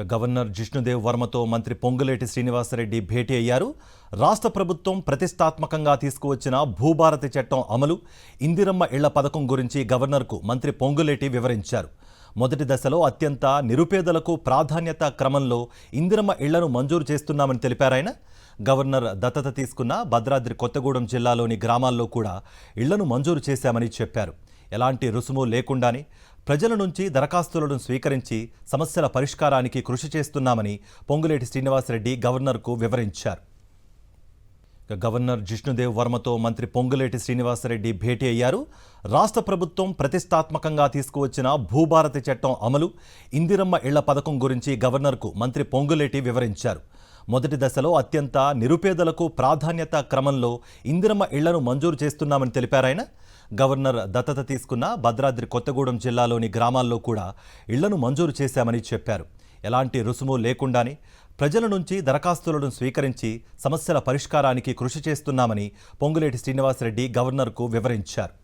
Governor Jishnu Dev వర్మతో మంత్రి పొంగులేటి శ్రీనివాసరెడ్డి భేటీ అయ్యారు. రాష్ట్ర ప్రభుత్వం ప్రతిష్టాత్మకంగా తీసుకువచ్చిన భూభారతి చట్టం అమలు, ఇందిరమ్మ ఇళ్ల పథకం గురించి గవర్నర్కు మంత్రి పొంగులేటి వివరించారు. మొదటి దశలో అత్యంత నిరుపేదలకు ప్రాధాన్యత క్రమంలో ఇందిరమ్మ ఇళ్లను మంజూరు చేస్తున్నామని తెలిపారాయన. గవర్నర్ దత్తత తీసుకున్న భద్రాద్రి కొత్తగూడెం జిల్లాలోని గ్రామాల్లో కూడా ఇళ్లను మంజూరు చేశామని చెప్పారు. ఎలాంటి రుసుము లేకుండానే ప్రజల నుంచి దరఖాస్తులను స్వీకరించి సమస్యల పరిష్కారానికి కృషి చేస్తున్నామని పొంగులేటి శ్రీనివాసరెడ్డి గవర్నర్కు వివరించారు. గవర్నర్ జిష్ణుదేవ్ వర్మతో మంత్రి పొంగులేటి శ్రీనివాసరెడ్డి భేటీ అయ్యారు. రాష్ట్ర ప్రభుత్వం ప్రతిష్టాత్మకంగా తీసుకువచ్చిన భూభారతి చట్టం అమలు, ఇందిరమ్మ ఇళ్ల పథకం గురించి గవర్నర్కు మంత్రి పొంగులేటి వివరించారు. మొదటి దశలో అత్యంత నిరుపేదలకు ప్రాధాన్యత క్రమంలో ఇందిరమ్మ ఇళ్లను మంజూరు చేస్తున్నామని తెలిపారాయన. గవర్నర్ దత్తత తీసుకున్న భద్రాద్రి కొత్తగూడెం జిల్లాలోని గ్రామాల్లో కూడా ఇళ్లను మంజూరు చేశామని చెప్పారు. ఎలాంటి రుసుము లేకుండానే ప్రజల నుంచి దరఖాస్తులను స్వీకరించి సమస్యల పరిష్కారానికి కృషి చేస్తున్నామని పొంగులేటి శ్రీనివాసరెడ్డి గవర్నర్కు వివరించారు.